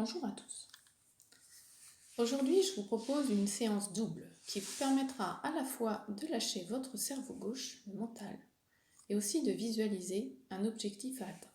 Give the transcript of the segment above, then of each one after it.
Bonjour à tous. Aujourd'hui, je vous propose une séance double qui vous permettra à la fois de lâcher votre cerveau gauche, le mental, et aussi de visualiser un objectif à atteindre.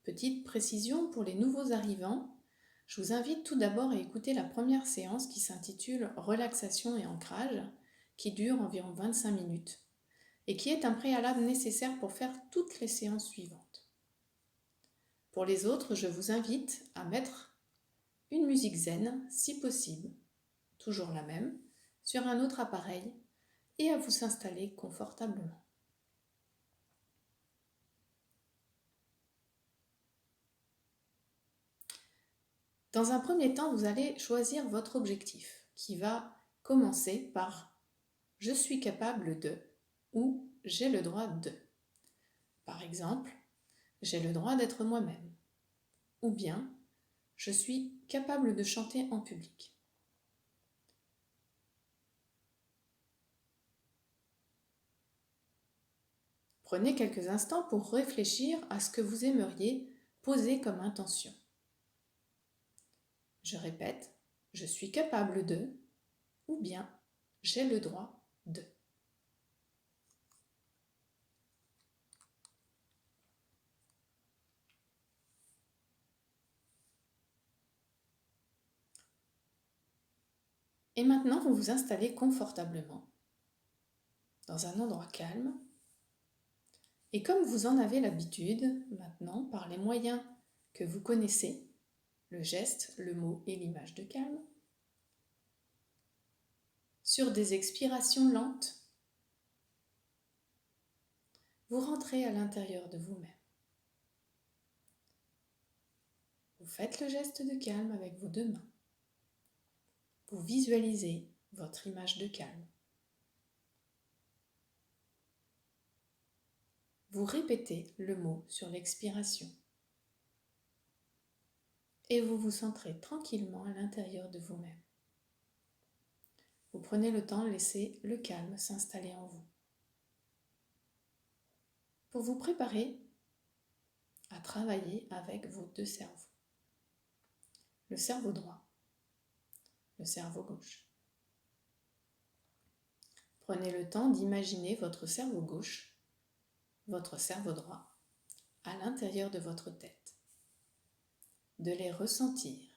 Petite précision pour les nouveaux arrivants, je vous invite tout d'abord à écouter la première séance qui s'intitule Relaxation et ancrage, qui dure environ 25 minutes et qui est un préalable nécessaire pour faire toutes les séances suivantes. Pour les autres, je vous invite à mettre une musique zen, si possible, toujours la même, sur un autre appareil et à vous installer confortablement. Dans un premier temps, vous allez choisir votre objectif qui va commencer par « Je suis capable de » ou « J'ai le droit de ». Par exemple, « J'ai le droit d'être moi-même » ou bien « Je suis capable de chanter en public ». Prenez quelques instants pour réfléchir à ce que vous aimeriez poser comme intention. Je répète, je suis capable de, ou bien j'ai le droit de. Et maintenant, vous vous installez confortablement dans un endroit calme. Et comme vous en avez l'habitude, maintenant, par les moyens que vous connaissez, le geste, le mot et l'image de calme, sur des expirations lentes, vous rentrez à l'intérieur de vous-même. Vous faites le geste de calme avec vos deux mains. Vous visualisez votre image de calme. Vous répétez le mot sur l'expiration. Et vous vous centrez tranquillement à l'intérieur de vous-même. Vous prenez le temps de laisser le calme s'installer en vous. Pour vous préparer à travailler avec vos deux cerveaux. Le cerveau droit, le cerveau gauche. Prenez le temps d'imaginer votre cerveau gauche, votre cerveau droit, à l'intérieur de votre tête. De les ressentir.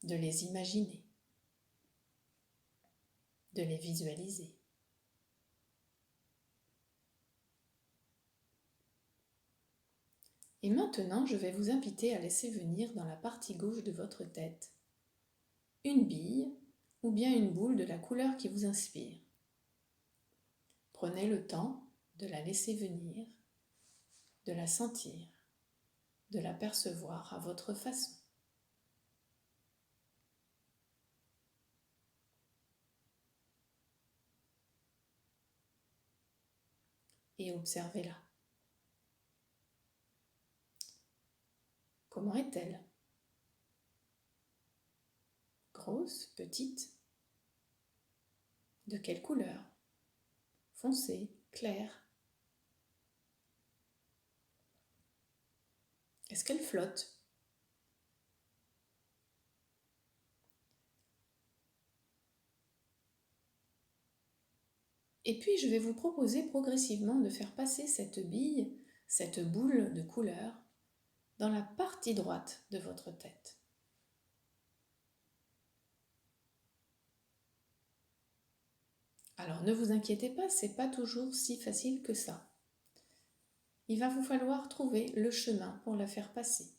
De les imaginer. De les visualiser. Et maintenant, je vais vous inviter à laisser venir dans la partie gauche de votre tête une bille ou bien une boule de la couleur qui vous inspire. Prenez le temps de la laisser venir, de la sentir, de la percevoir à votre façon. Et observez-la. Comment est-elle? Grosse, petite? De quelle couleur? Foncée, claire? Est-ce qu'elle flotte? Et puis je vais vous proposer progressivement de faire passer cette bille, cette boule de couleur, dans la partie droite de votre tête. Alors ne vous inquiétez pas, c'est pas toujours si facile que ça. Il va vous falloir trouver le chemin pour la faire passer.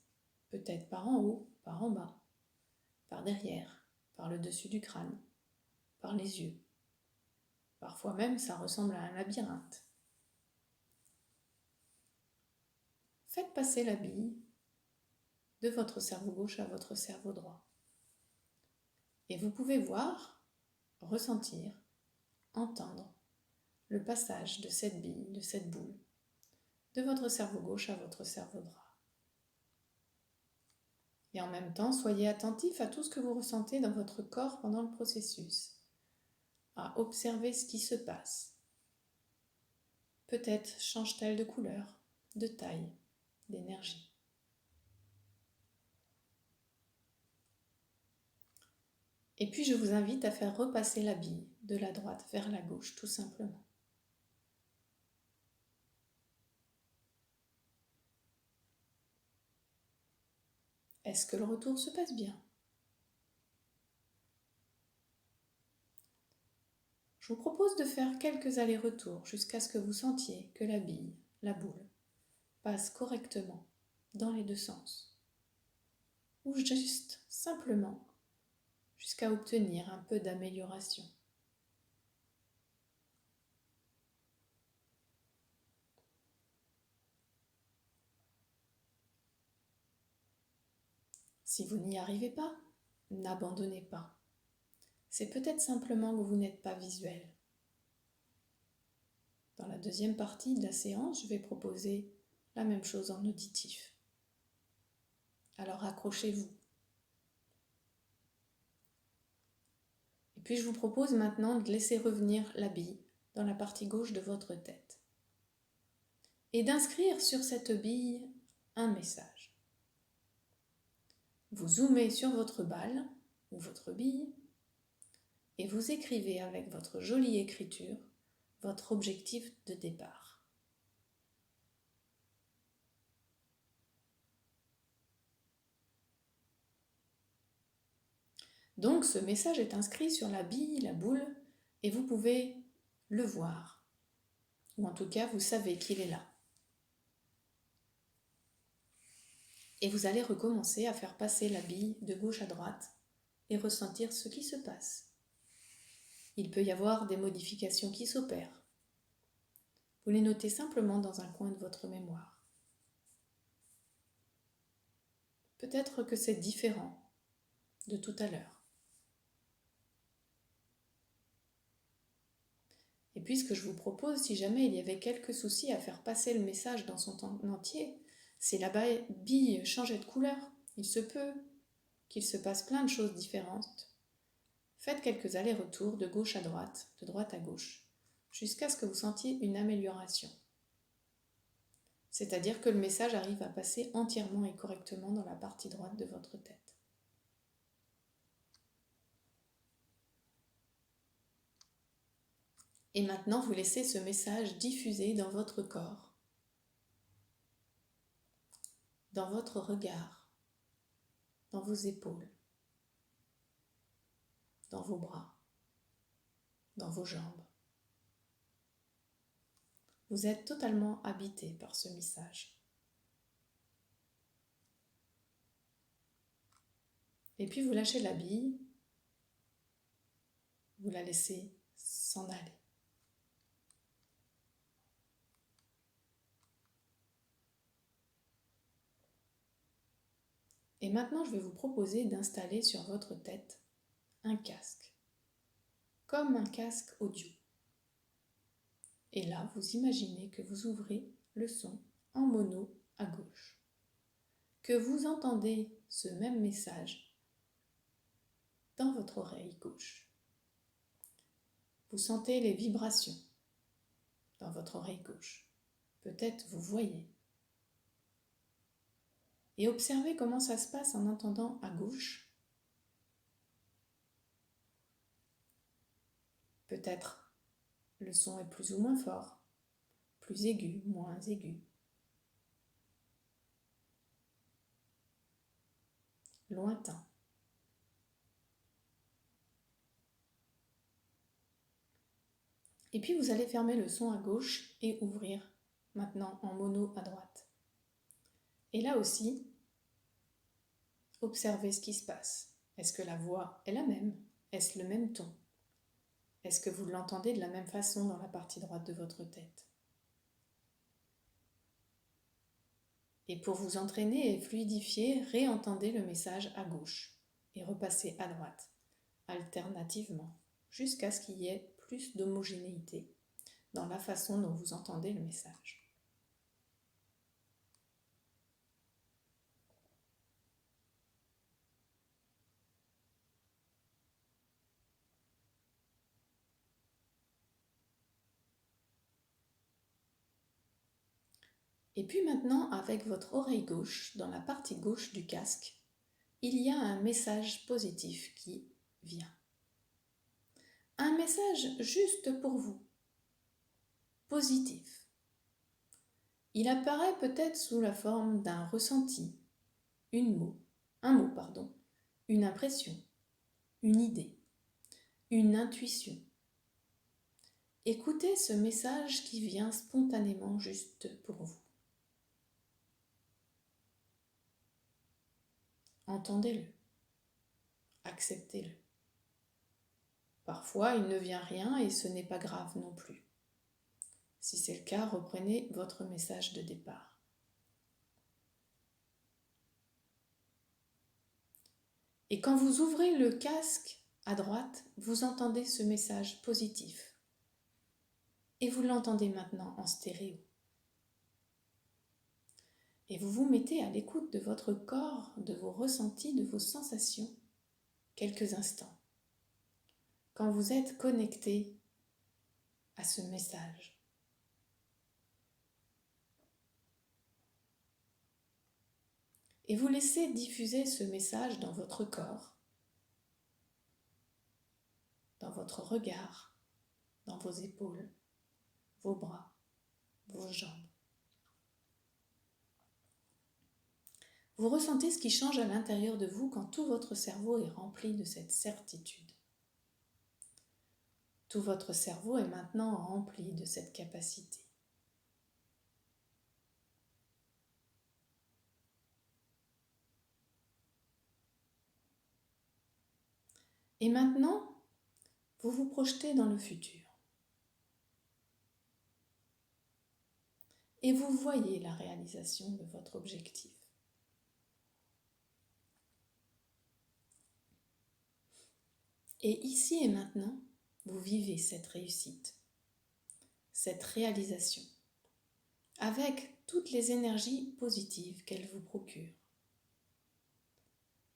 Peut-être par en haut, par en bas, par derrière, par le dessus du crâne, par les yeux. Parfois même, ça ressemble à un labyrinthe. Faites passer la bille de votre cerveau gauche à votre cerveau droit. Et vous pouvez voir, ressentir, entendre le passage de cette bille, de cette boule, de votre cerveau gauche à votre cerveau droit. Et en même temps, soyez attentif à tout ce que vous ressentez dans votre corps pendant le processus, à observer ce qui se passe. Peut-être change-t-elle de couleur, de taille, d'énergie. Et puis je vous invite à faire repasser la bille de la droite vers la gauche, tout simplement. Est-ce que le retour se passe bien? Je vous propose de faire quelques allers-retours jusqu'à ce que vous sentiez que la bille, la boule, passe correctement dans les deux sens. Ou juste simplement jusqu'à obtenir un peu d'amélioration. Si vous n'y arrivez pas, n'abandonnez pas. C'est peut-être simplement que vous n'êtes pas visuel. Dans la deuxième partie de la séance, je vais proposer la même chose en auditif. Alors accrochez-vous. Et puis je vous propose maintenant de laisser revenir la bille dans la partie gauche de votre tête. Et d'inscrire sur cette bille un message. Vous zoomez sur votre balle ou votre bille et vous écrivez avec votre jolie écriture votre objectif de départ. Donc ce message est inscrit sur la bille, la boule, et vous pouvez le voir. Ou en tout cas, vous savez qu'il est là. Et vous allez recommencer à faire passer la bille de gauche à droite et ressentir ce qui se passe. Il peut y avoir des modifications qui s'opèrent. Vous les notez simplement dans un coin de votre mémoire. Peut-être que c'est différent de tout à l'heure. Et puis ce que je vous propose, si jamais il y avait quelques soucis à faire passer le message dans son temps entier, si la bille changeait de couleur, il se peut qu'il se passe plein de choses différentes. Faites quelques allers-retours de gauche à droite, de droite à gauche, jusqu'à ce que vous sentiez une amélioration. C'est-à-dire que le message arrive à passer entièrement et correctement dans la partie droite de votre tête. Et maintenant, vous laissez ce message diffuser dans votre corps, dans votre regard, dans vos épaules, dans vos bras, dans vos jambes. Vous êtes totalement habité par ce message. Et puis vous lâchez la bille, vous la laissez s'en aller. Et maintenant, je vais vous proposer d'installer sur votre tête un casque, comme un casque audio. Et là, vous imaginez que vous ouvrez le son en mono à gauche, que vous entendez ce même message dans votre oreille gauche. Vous sentez les vibrations dans votre oreille gauche. Peut-être vous voyez. Et observez comment ça se passe en entendant à gauche. Peut-être le son est plus ou moins fort, plus aigu, moins aigu. Lointain. Et puis vous allez fermer le son à gauche et ouvrir maintenant en mono à droite. Et là aussi, observez ce qui se passe. Est-ce que la voix est la même? Est-ce le même ton? Est-ce que vous l'entendez de la même façon dans la partie droite de votre tête? Et pour vous entraîner et fluidifier, réentendez le message à gauche et repassez à droite, alternativement, jusqu'à ce qu'il y ait plus d'homogénéité dans la façon dont vous entendez le message. Et puis maintenant, avec votre oreille gauche, dans la partie gauche du casque, il y a un message positif qui vient. Un message juste pour vous, positif. Il apparaît peut-être sous la forme d'un ressenti, un mot, une impression, une idée, une intuition. Écoutez ce message qui vient spontanément juste pour vous. Entendez-le, acceptez-le. Parfois, il ne vient rien et ce n'est pas grave non plus. Si c'est le cas, reprenez votre message de départ. Et quand vous ouvrez le casque à droite, vous entendez ce message positif. Et vous l'entendez maintenant en stéréo. Et vous vous mettez à l'écoute de votre corps, de vos ressentis, de vos sensations, quelques instants. Quand vous êtes connecté à ce message. Et vous laissez diffuser ce message dans votre corps, dans votre regard, dans vos épaules, vos bras, vos jambes. Vous ressentez ce qui change à l'intérieur de vous quand tout votre cerveau est rempli de cette certitude. Tout votre cerveau est maintenant rempli de cette capacité. Et maintenant, vous vous projetez dans le futur. Et vous voyez la réalisation de votre objectif. Et ici et maintenant, vous vivez cette réussite, cette réalisation, avec toutes les énergies positives qu'elle vous procure.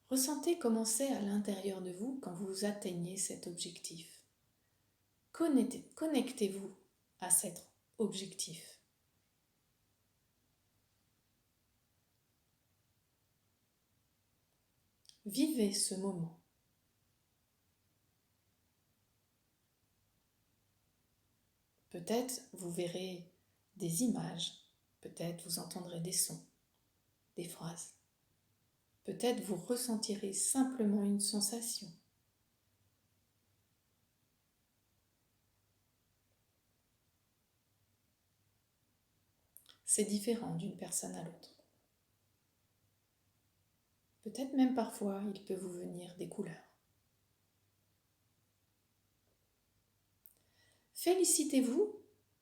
Ressentez comment c'est à l'intérieur de vous quand vous atteignez cet objectif. Connectez-vous à cet objectif. Vivez ce moment. Peut-être vous verrez des images, peut-être vous entendrez des sons, des phrases. Peut-être vous ressentirez simplement une sensation. C'est différent d'une personne à l'autre. Peut-être même parfois, il peut vous venir des couleurs. Félicitez-vous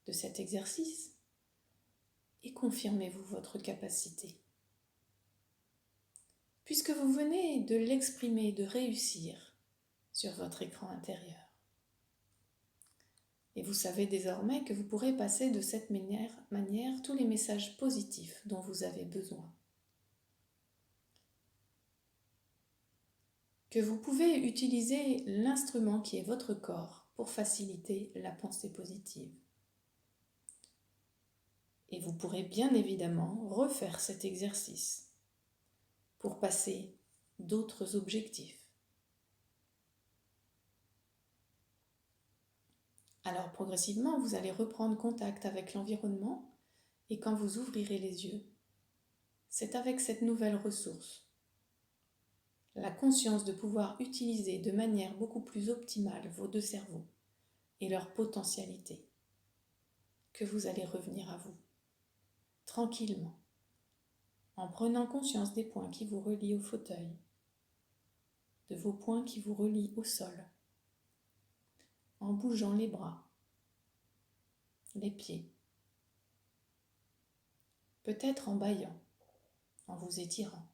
de cet exercice et confirmez-vous votre capacité. Puisque vous venez de l'exprimer, de réussir sur votre écran intérieur. Et vous savez désormais que vous pourrez passer de cette manière tous les messages positifs dont vous avez besoin. Que vous pouvez utiliser l'instrument qui est votre corps pour faciliter la pensée positive. Et vous pourrez bien évidemment refaire cet exercice pour passer d'autres objectifs. Alors progressivement, vous allez reprendre contact avec l'environnement et quand vous ouvrirez les yeux, c'est avec cette nouvelle ressource, la conscience de pouvoir utiliser de manière beaucoup plus optimale vos deux cerveaux et leur potentialité, que vous allez revenir à vous, tranquillement, en prenant conscience des points qui vous relient au fauteuil, de vos points qui vous relient au sol, en bougeant les bras, les pieds, peut-être en bâillant, en vous étirant.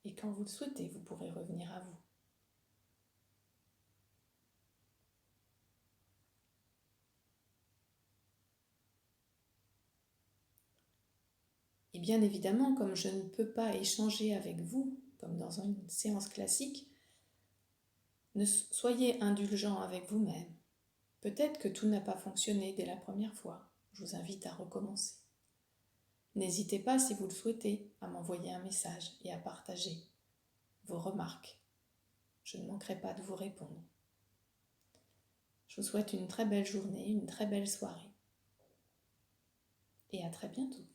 Et quand vous le souhaitez, vous pourrez revenir à vous. Et bien évidemment, comme je ne peux pas échanger avec vous, comme dans une séance classique, ne soyez indulgent avec vous-même. Peut-être que tout n'a pas fonctionné dès la première fois. Je vous invite à recommencer. N'hésitez pas, si vous le souhaitez, à m'envoyer un message et à partager vos remarques. Je ne manquerai pas de vous répondre. Je vous souhaite une très belle journée, une très belle soirée. Et à très bientôt.